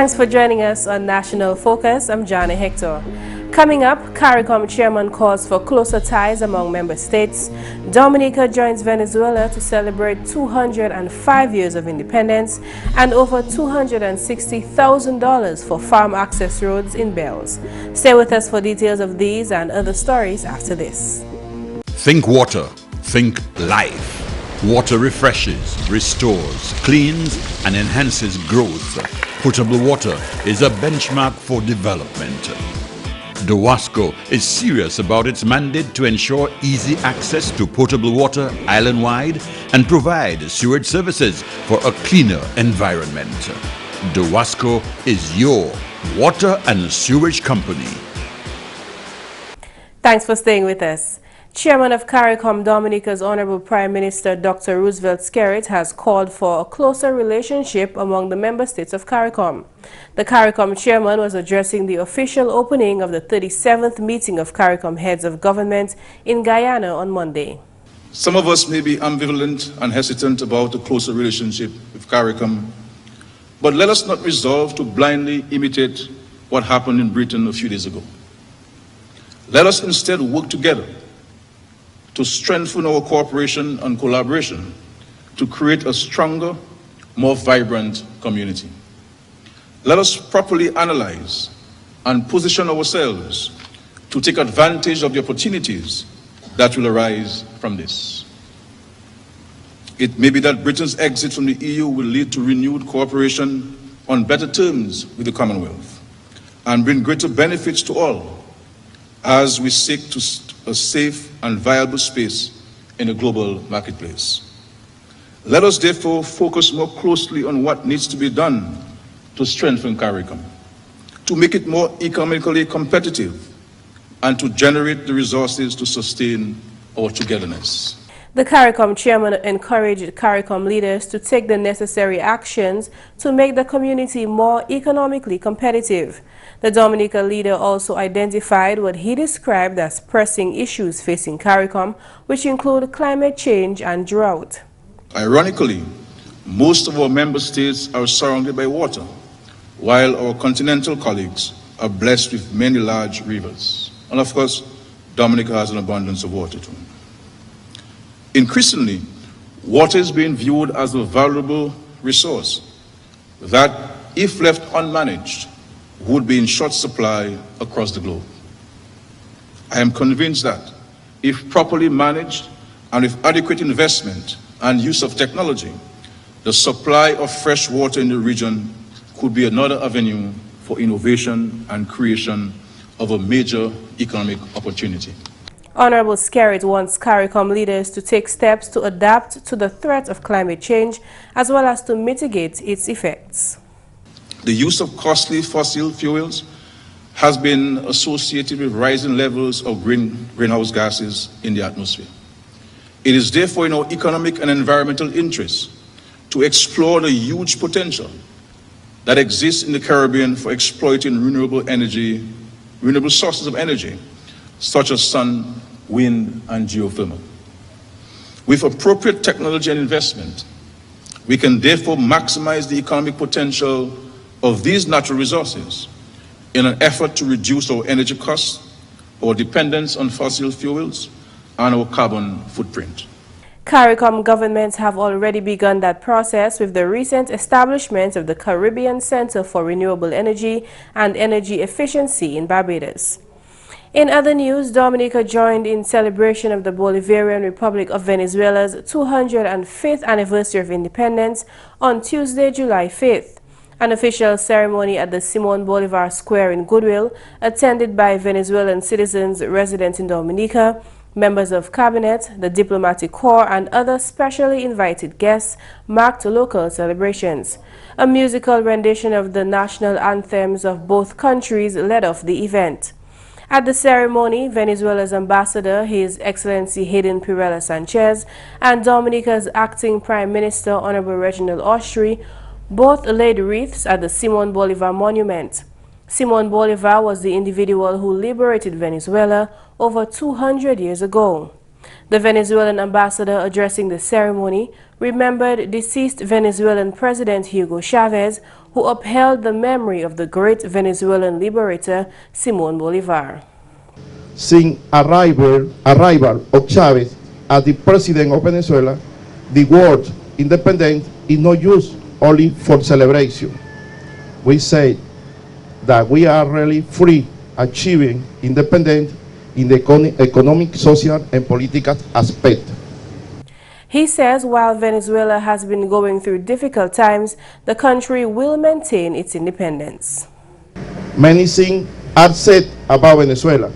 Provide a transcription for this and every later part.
Thanks for joining us on National Focus. I'm Jarna Hector. Coming up, CARICOM Chairman calls for closer ties among member states. Dominica joins Venezuela to celebrate 205 years of independence, and over $260,000 for farm access roads in Bells. Stay with us for details of these and other stories after this. Think water, think life. Water refreshes, restores, cleans, and enhances growth. Potable water is a benchmark for development. DOWASCO is serious about its mandate to ensure easy access to potable water island-wide and provide sewage services for a cleaner environment. DOWASCO is your water and sewage company. Thanks for staying with us. Chairman of CARICOM Dominica's Honorable Prime Minister Dr. Roosevelt Skerrit has called for a closer relationship among the member states of CARICOM. The CARICOM Chairman was addressing the official opening of the 37th meeting of CARICOM heads of government in Guyana on Monday. Some of us may be ambivalent and hesitant about a closer relationship with CARICOM, but let us not resolve to blindly imitate what happened in Britain a few days ago. Let us instead work together to strengthen our cooperation and collaboration to create a stronger, more vibrant community. Let us properly analyze and position ourselves to take advantage of the opportunities that will arise from this. It may be that Britain's exit from the EU will lead to renewed cooperation on better terms with the Commonwealth and bring greater benefits to all as we seek to a safe and viable space in a global marketplace. Let us therefore focus more closely on what needs to be done to strengthen CARICOM, to make it more economically competitive, and to generate the resources to sustain our togetherness. The CARICOM Chairman encouraged CARICOM leaders to take the necessary actions to make the community more economically competitive. The Dominica leader also identified what he described as pressing issues facing CARICOM, which include climate change and drought. Ironically, most of our member states are surrounded by water, while our continental colleagues are blessed with many large rivers. And of course, Dominica has an abundance of water too. Increasingly, water is being viewed as a valuable resource that, if left unmanaged, would be in short supply across the globe. I am convinced that, if properly managed and with adequate investment and use of technology, the supply of fresh water in the region could be another avenue for innovation and creation of a major economic opportunity. Honorable Skerrit wants CARICOM leaders to take steps to adapt to the threat of climate change as well as to mitigate its effects. The use of costly fossil fuels has been associated with rising levels of greenhouse gases in the atmosphere. It is therefore in our economic and environmental interests to explore the huge potential that exists in the Caribbean for exploiting renewable sources of energy, such as sun, wind, and geothermal. With appropriate technology and investment, we can therefore maximize the economic potential of these natural resources in an effort to reduce our energy costs, our dependence on fossil fuels, and our carbon footprint. CARICOM governments have already begun that process with the recent establishment of the Caribbean Center for Renewable Energy and Energy Efficiency in Barbados. In other news, Dominica joined in celebration of the Bolivarian Republic of Venezuela's 205th anniversary of independence on Tuesday, July 5th. An official ceremony at the Simon Bolivar Square in Goodwill, attended by Venezuelan citizens resident in Dominica, members of cabinet, the diplomatic corps, and other specially invited guests, marked local celebrations. A musical rendition of the national anthems of both countries led off the event. At the ceremony, Venezuela's ambassador, His Excellency Hayden Pirela Sanchez, and Dominica's acting Prime Minister, Honorable Reginald Austri, both laid wreaths at the Simon Bolivar Monument. Simon Bolivar was the individual who liberated Venezuela over 200 years ago. The Venezuelan ambassador addressing the ceremony remembered deceased Venezuelan President Hugo Chavez, who upheld the memory of the great Venezuelan liberator Simón Bolívar. Since arrival of Chavez as the president of Venezuela, the word independent is not used only for celebration. We say that we are really free, achieving independence in the economic, social, and political aspect. He says while Venezuela has been going through difficult times, the country will maintain its independence. Many things are said about Venezuela.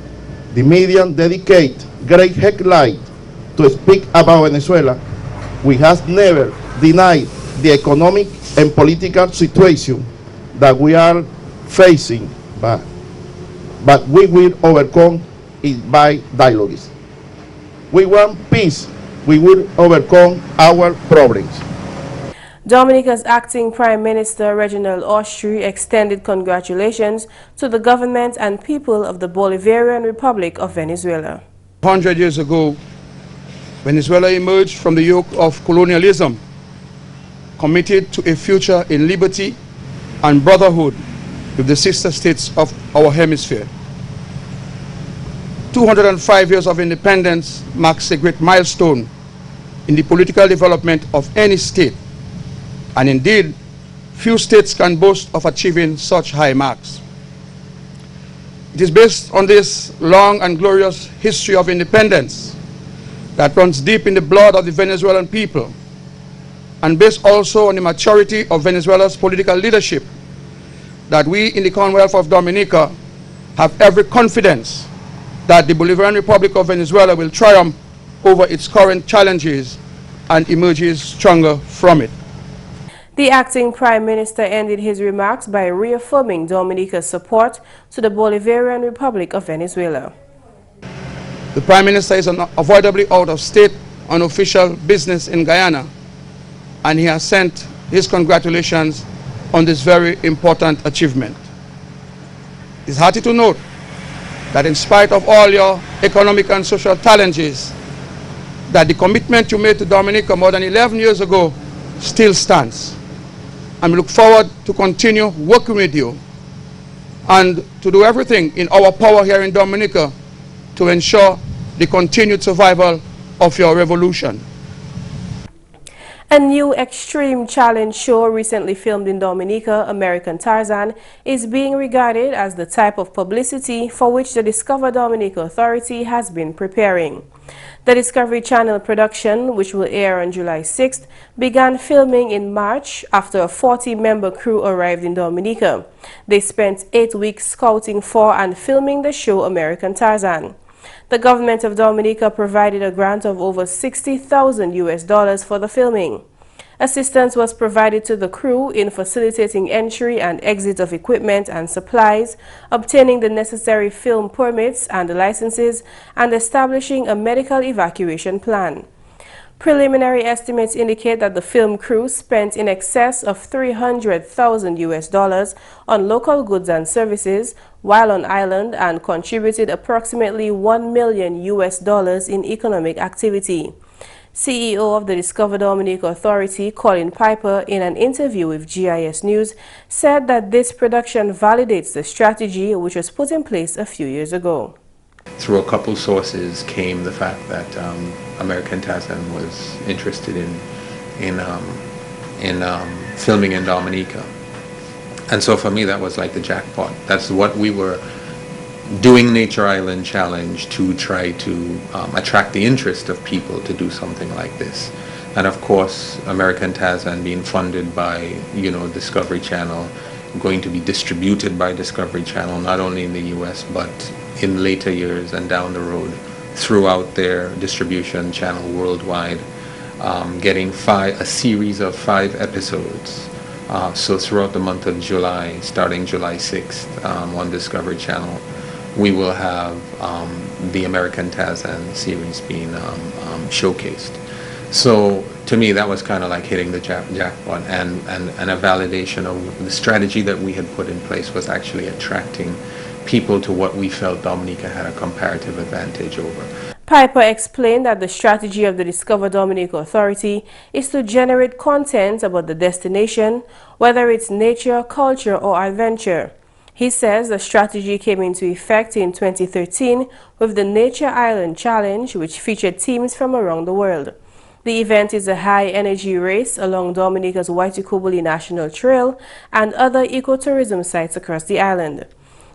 The media dedicate great headlight to speak about Venezuela. We have never denied the economic and political situation that we are facing, but we will overcome it by dialogues. We want peace. We will overcome our problems. Dominica's acting Prime Minister Reginald Austri extended congratulations to the government and people of the Bolivarian Republic of Venezuela. 100 years ago, Venezuela emerged from the yoke of colonialism, committed to a future in liberty and brotherhood with the sister states of our hemisphere. 205 years of independence marks a great milestone in the political development of any state, and indeed, few states can boast of achieving such high marks. It is based on this long and glorious history of independence that runs deep in the blood of the Venezuelan people, and based also on the maturity of Venezuela's political leadership, that we in the Commonwealth of Dominica have every confidence that the Bolivarian Republic of Venezuela will triumph over its current challenges and emerges stronger from it. The acting Prime Minister ended his remarks by reaffirming Dominica's support to the Bolivarian Republic of Venezuela. The Prime Minister is unavoidably out of state on official business in Guyana, and he has sent his congratulations on this very important achievement. It's hearty to note that in spite of all your economic and social challenges, that the commitment you made to Dominica more than 11 years ago still stands. And we look forward to continue working with you and to do everything in our power here in Dominica to ensure the continued survival of your revolution. A new extreme challenge show recently filmed in Dominica, American Tarzan, is being regarded as the type of publicity for which the Discover Dominica Authority has been preparing. The Discovery Channel production, which will air on July 6th, began filming in March after a 40-member crew arrived in Dominica. They spent 8 weeks scouting for and filming the show American Tarzan. The government of Dominica provided a grant of over $60,000 for the filming. Assistance was provided to the crew in facilitating entry and exit of equipment and supplies, obtaining the necessary film permits and licenses, and establishing a medical evacuation plan. Preliminary estimates indicate that the film crew spent in excess of $300,000 on local goods and services while on island and contributed approximately $1 million in economic activity. CEO of the Discover Dominica Authority, Colin Piper, in an interview with GIS News, said that this production validates the strategy which was put in place a few years ago. Through a couple sources came the fact that American Tarzan was interested in filming in Dominica, and so for me that was like the jackpot. That's what we were doing, Nature Island Challenge, to try to attract the interest of people to do something like this. And of course, American Tarzan being funded by Discovery Channel, going to be distributed by Discovery Channel not only in the US but in later years and down the road throughout their distribution channel worldwide, getting a series of 5 episodes. So throughout the month of July, starting July 6th on Discovery Channel, we will have the American Tarzan series being showcased. So to me, that was kind of like hitting the jackpot, and a validation of the strategy that we had put in place was actually attracting people to what we felt Dominica had a comparative advantage over. Piper explained that the strategy of the Discover Dominica Authority is to generate content about the destination, whether it's nature, culture, or adventure. He says the strategy came into effect in 2013 with the Nature Island Challenge, which featured teams from around the world. The event is a high-energy race along Dominica's Waitukubuli National Trail and other ecotourism sites across the island.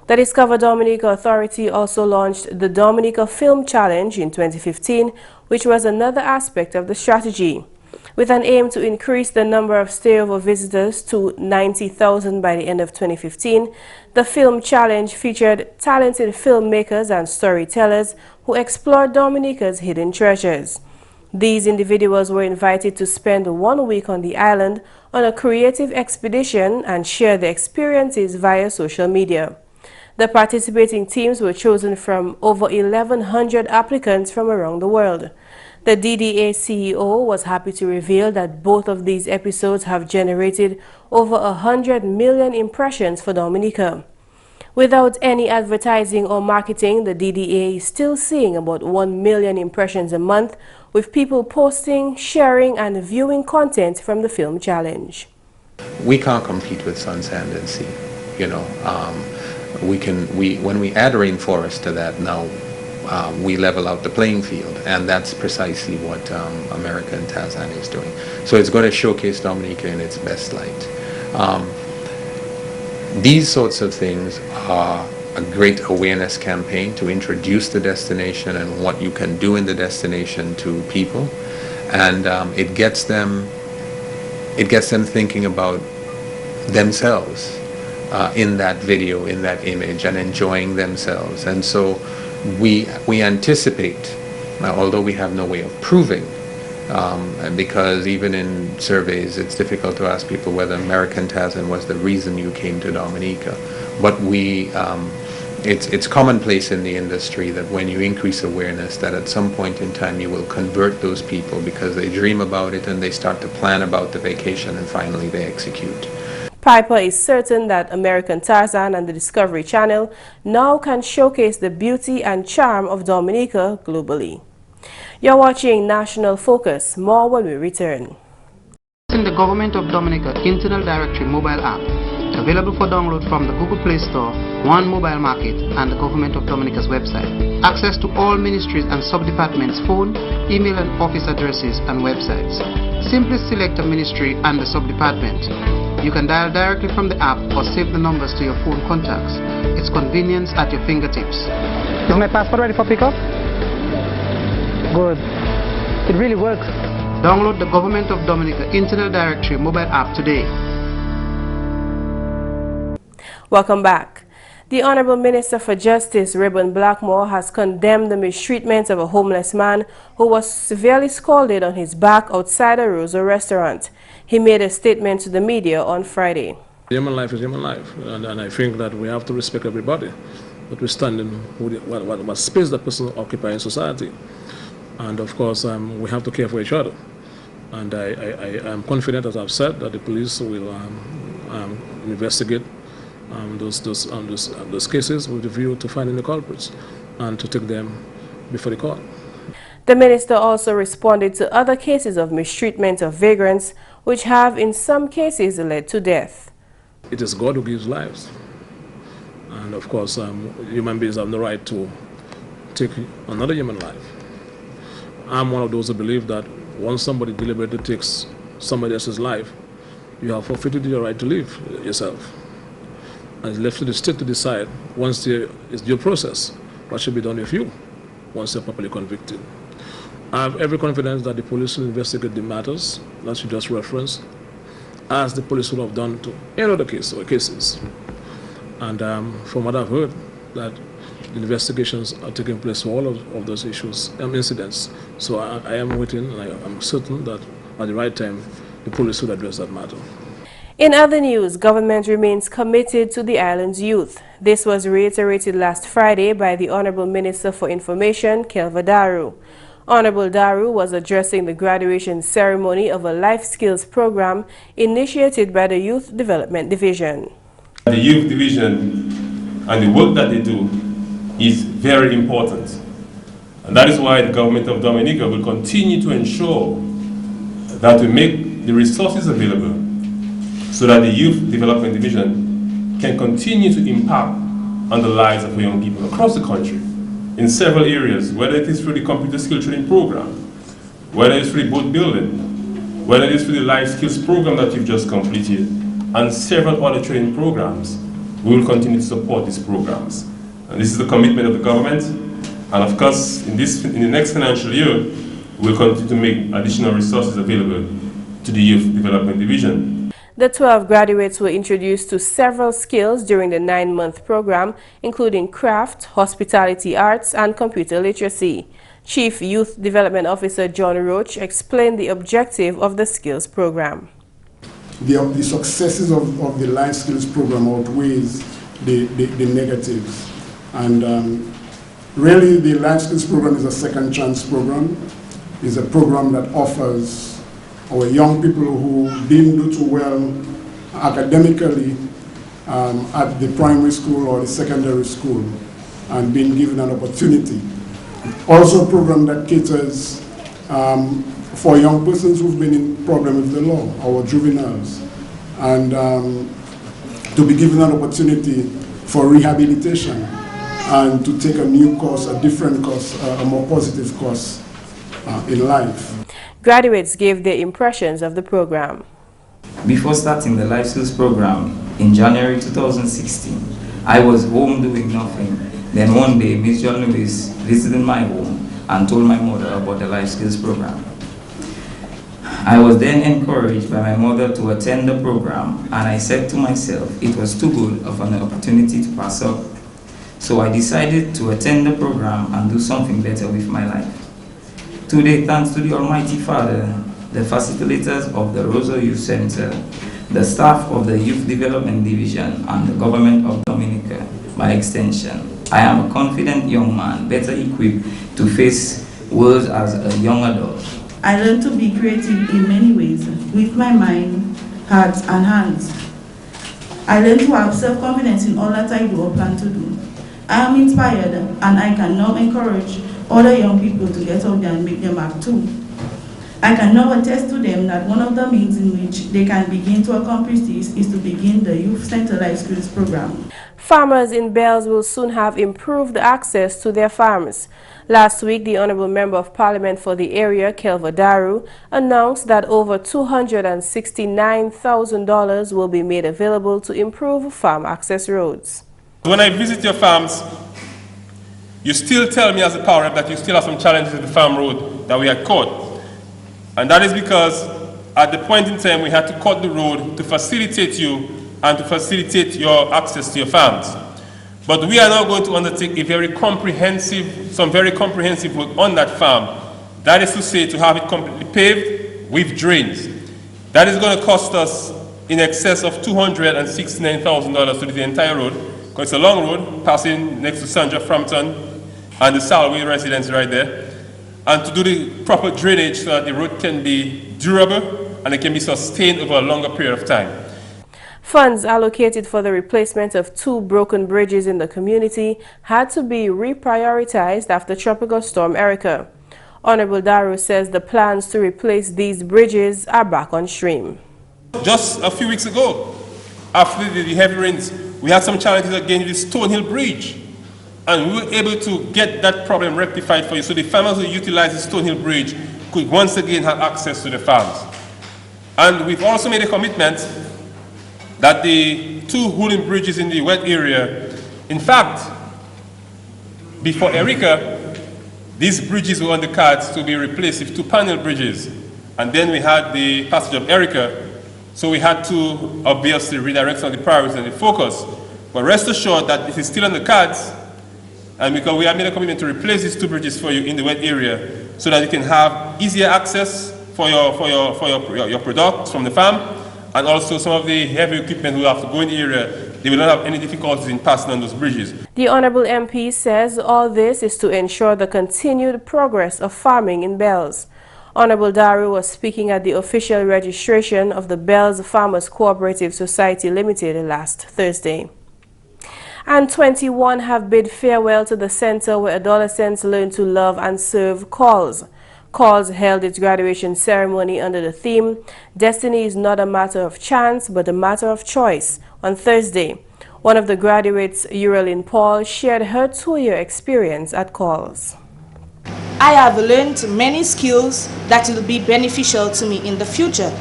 The Discover Dominica Authority also launched the Dominica Film Challenge in 2015, which was another aspect of the strategy. With an aim to increase the number of stayover visitors to 90,000 by the end of 2015, the Film Challenge featured talented filmmakers and storytellers who explored Dominica's hidden treasures. These individuals were invited to spend 1 week on the island on a creative expedition and share their experiences via social media. The participating teams were chosen from over 1,100 applicants from around the world. The DDA CEO was happy to reveal that both of these episodes have generated over 100 million impressions for Dominica. Without any advertising or marketing, the DDA is still seeing about 1 million impressions a month, with people posting, sharing, and viewing content from the film challenge. We can't compete with sun, sand, and sea. You know, when we add rainforest to that now, we level out the playing field, and that's precisely what America and Tanzania is doing. So it's going to showcase Dominica in its best light. These sorts of things are a great awareness campaign to introduce the destination and what you can do in the destination to people, and it gets them thinking about themselves in that video, in that image, and enjoying themselves. And so we anticipate, although we have no way of proving, because even in surveys it's difficult to ask people whether American Tarzan was the reason you came to Dominica, but it's commonplace in the industry that when you increase awareness, that at some point in time you will convert those people because they dream about it and they start to plan about the vacation, and finally they execute. Piper is certain that American Tarzan and the Discovery Channel now can showcase the beauty and charm of Dominica globally. You're watching National Focus. More when we return. In the Government of Dominica Internal Directory mobile app, available for download from the Google Play Store, One Mobile Market, and the Government of Dominica's website. Access to all ministries and sub-departments' phone, email and office addresses and websites. Simply select a ministry and the sub-department. You can dial directly from the app or save the numbers to your phone contacts. It's convenience at your fingertips. Is my passport ready for pickup? Good. It really works. Download the Government of Dominica Internal Directory mobile app today. Welcome back. The Honorable Minister for Justice, Reuben Blackmore, has condemned the mistreatment of a homeless man who was severely scalded on his back outside a Rosa restaurant. He made a statement to the media on Friday. Human life is human life, and I think that we have to respect everybody, but we stand in what space that person occupies in society. And of course, we have to care for each other. And I am confident, as I've said, that the police will investigate those cases with a view to finding the culprits and to take them before the court. The minister also responded to other cases of mistreatment of vagrants, which have in some cases led to death. It is God who gives lives. And of course, human beings have the right to take another human life. I'm one of those who believe that once somebody deliberately takes somebody else's life, you have forfeited your right to live yourself. And it's left to the state to decide, once there is due process, what should be done with you once you're properly convicted. I have every confidence that the police will investigate the matters that you just referenced, as the police would have done to any other case or cases. And from what I've heard, that the investigations are taking place for all of those issues, incidents. So I am waiting, and I am certain that at the right time, the police will address that matter. In other news, government remains committed to the island's youth. This was reiterated last Friday by the Honorable Minister for Information, Kelva Daru. Honorable Daru was addressing the graduation ceremony of a life skills program initiated by the Youth Development Division. The Youth Division and the work that they do is very important. And that is why the government of Dominica will continue to ensure that we make the resources available so that the Youth Development Division can continue to impact on the lives of young people across the country in several areas, whether it is through the computer skill training program, whether it's through the boat building, whether it is through the life skills program that you've just completed, and several other training programs. We will continue to support these programs. And this is the commitment of the government. And of course, in the next financial year, we'll continue to make additional resources available to the Youth Development Division. The 12 graduates were introduced to several skills during the 9-month program, including craft, hospitality arts, and computer literacy. Chief Youth Development Officer John Roach explained the objective of the skills program. The successes of the life skills program outweighs the negatives. And really, the life skills program is a second chance program. It's a program that offers our young people who didn't do too well academically at the primary school or the secondary school and being given an opportunity. Also a program that caters for young persons who've been in problem with the law, our juveniles, and to be given an opportunity for rehabilitation and to take a new course, a different course, a more positive course in life. Graduates gave their impressions of the program. Before starting the Life Skills program in January 2016, I was home doing nothing. Then one day, Ms. Luce visited my home and told my mother about the Life Skills program. I was then encouraged by my mother to attend the program, and I said to myself it was too good of an opportunity to pass up. So I decided to attend the program and do something better with my life. Today, thanks to the Almighty Father, the facilitators of the Rosa Youth Center, the staff of the Youth Development Division, and the government of Dominica, by extension, I am a confident young man, better equipped to face world as a young adult. I learned to be creative in many ways, with my mind, heart, and hands. I learned to have self-confidence in all that I do or plan to do. I am inspired, and I can now encourage other young people to get out there and make their mark too. I can now attest to them that one of the means in which they can begin to accomplish this is to begin the Youth Center Life Skills program. Farmers in Bells will soon have improved access to their farms. Last week, the Honorable Member of Parliament for the area, Kelva Daru, announced that over $269,000 will be made available to improve farm access roads. When I visit your farms, you still tell me as a power rep that you still have some challenges with the farm road that we had caught. And that is because at the point in time we had to cut the road to facilitate you and to facilitate your access to your farms. But we are now going to undertake some very comprehensive work on that farm. That is to say, to have it completely paved with drains. That is going to cost us in excess of $269,000 to do the entire road, because it's a long road passing next to Sandra Frampton and the Salway residence right there. And to do the proper drainage so that the road can be durable and it can be sustained over a longer period of time. Funds allocated for the replacement of 2 broken bridges in the community had to be reprioritized after Tropical Storm Erica. Honorable Daru says the plans to replace these bridges are back on stream. Just a few weeks ago, after the heavy rains, we had some challenges again with the Stonehill Bridge. And we were able to get that problem rectified for you, so the farmers who utilize the Stonehill Bridge could once again have access to the farms. And we've also made a commitment that the 2 wooden bridges in the wet area, in fact, before Erica, these bridges were on the cards to be replaced with 2 panel bridges. And then we had the passage of Erica, so we had to obviously redirect some of the priorities and the focus. But rest assured that it is still on the cards, and because we have made a commitment to replace these 2 bridges for you in the wet area so that you can have easier access for your products from the farm, and also some of the heavy equipment who have to go in the area, they will not have any difficulties in passing on those bridges. The Honorable MP says all this is to ensure the continued progress of farming in Bells. Honorable Daru was speaking at the official registration of the Bells Farmers Cooperative Society Limited last Thursday. And 21 have bid farewell to the center where adolescents learn to love and serve CALS. CALS held its graduation ceremony under the theme, Destiny is not a matter of chance, but a matter of choice, on Thursday. One of the graduates, Uralyn Paul, shared her 2-year experience at CALS. I have learned many skills that will be beneficial to me in the future.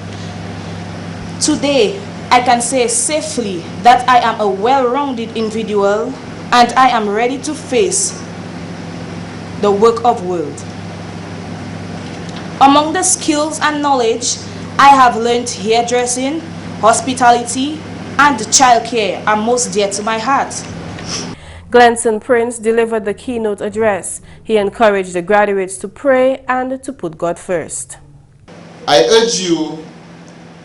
Today, I can say safely that I am a well-rounded individual and I am ready to face the work of world. Among the skills and knowledge, I have learned hairdressing, hospitality, and childcare are most dear to my heart. Glenson Prince delivered the keynote address. He encouraged the graduates to pray and to put God first. I urge you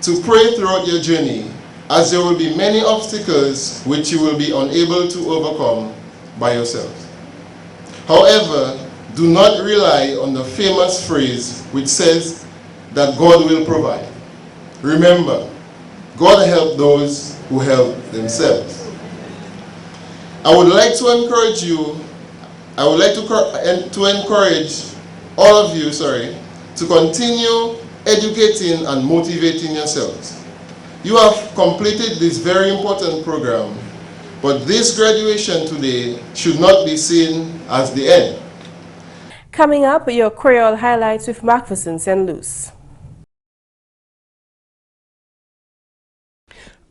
to pray throughout your journey, as there will be many obstacles which you will be unable to overcome by yourselves. However, do not rely on the famous phrase which says that God will provide. Remember, God helps those who help themselves. I would like to encourage all of you, to continue educating and motivating yourselves. You have completed this very important program, but this graduation today should not be seen as the end. Coming up, your Creole highlights with McPherson and Luce.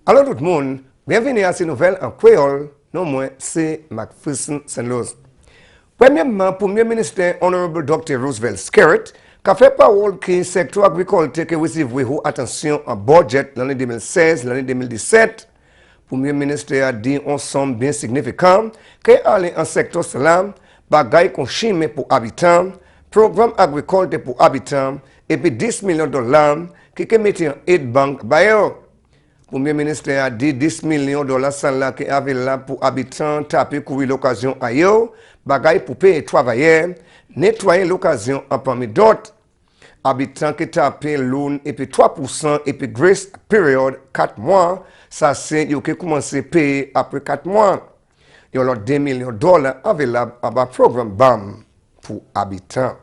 Alors tout le monde, bienvenue à ces nouvelles en créole. Non moi, c'est McPherson St. Louis. Premièrement, Premier ministre Honorable Dr. Roosevelt Skerritt, qui a fait parole que le secteur agricole qui reçoit attention en budget l'année 2016, l'année 2017. Premier ministre a dit ensemble bien significant que aller en secteur cela, bagaille qu'on chime pour habitants, programme agricole pour habitants, et puis $10 millions qui mettent en aide banque bailleur. Premier ministre a dit $10 millions qui avaient là pour habitants taper courir l'occasion ailleurs, bagaille pour payer travailleurs, nettoyer l'occasion en parmi d'autres. Habitants qui tapent loan et puis 3% et puis grace period 4 mois, ça c'est yo qui commence à payer après 4 mois. Il y a $2 millions available à un programme BAM pour habitants.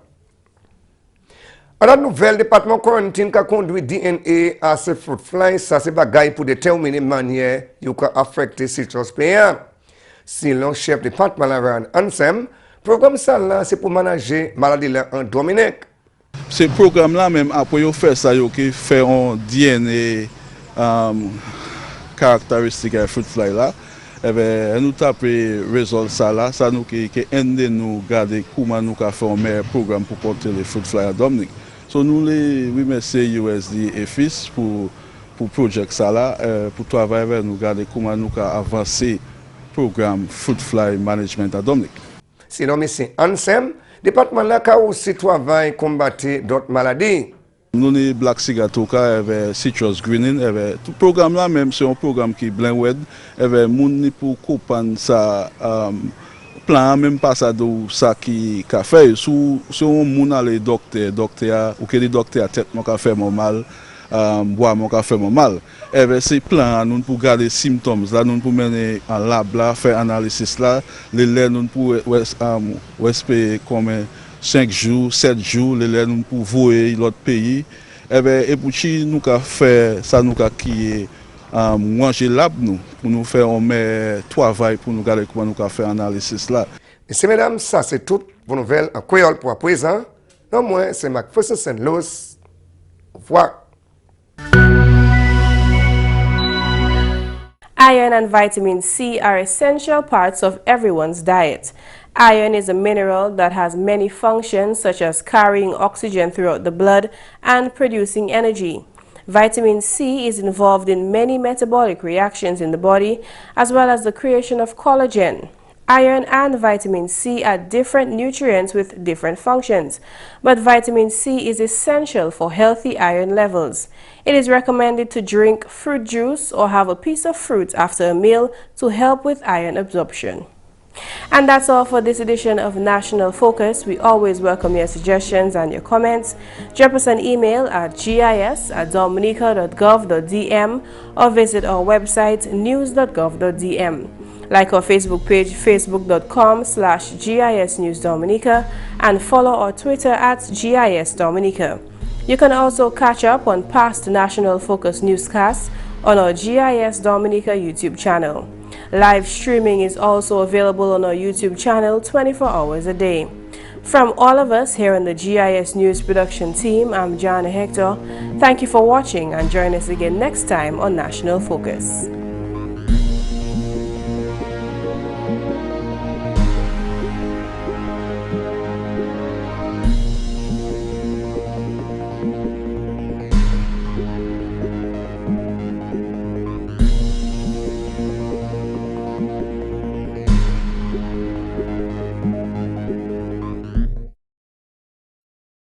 À la nouvelle département quarantine qui a conduit DNA à ce fruit fly, ça c'est bagaille pour déterminer manière qui a affecté citrus payant. Si l'on chef département là Ansem, programme ça là c'est pour manager maladie là en Dominique. Ce programme là même après yo fait ça yo qui fait un DNA caractéristique à fruit fly là. Eh bien, nous tapons résoudre ça là, ça nous qui aide nous garder comment nous faire un meilleur programme pour porter les fruit fly à Dominique. So nous les remercions USD et FIS pour projet ça là, pour travailler avec nous garder comment nous avancer programme fruit fly management à Dominique. Sinon c'est Ansem, département là qui aussi travaille combattre d'autres maladies. Nous les Black Sigatoka avec Citrus Greening, tout programme là même c'est un programme qui est bien web, avec moun pour comprendre ça plan même pas ça do ça qui a fait sous moun aller docteur ou que les docteurs tête mon fait mon mal boire mon fait mon mal. C'est plan nous pour garder symptômes là nous pour mener en lab là faire analyse là les nous pour respecter comme 5 jours, 7 jours, les nous pour voyer l'autre pays. Et pour qui nous avons fait ça, nous avons qui manger lab nous pour nous faire un meilleur travail pour nous garder comment nous avons fait analyse là. Messieurs, mesdames, ça c'est toutes vos nouvelles en créole pour à présent. Non, moi, c'est McPherson St. Louis. Au revoir. Iron and vitamin C are essential parts of everyone's diet. Iron is a mineral that has many functions such as carrying oxygen throughout the blood and producing energy. Vitamin C is involved in many metabolic reactions in the body as well as the creation of collagen. Iron and vitamin C are different nutrients with different functions, but vitamin C is essential for healthy iron levels. It is recommended to drink fruit juice or have a piece of fruit after a meal to help with iron absorption. And that's all for this edition of National Focus. We always welcome your suggestions and your comments. Drop us an email at gis@dominica.gov.dm or visit our website news.gov.dm. Like our Facebook page, facebook.com/GIS News Dominica, and follow our Twitter at GIS Dominica. You can also catch up on past National Focus newscasts on our GIS Dominica YouTube channel. Live streaming is also available on our YouTube channel 24 hours a day. From all of us here on the GIS News production team, I'm Jarna Hector. Thank you for watching and join us again next time on National Focus.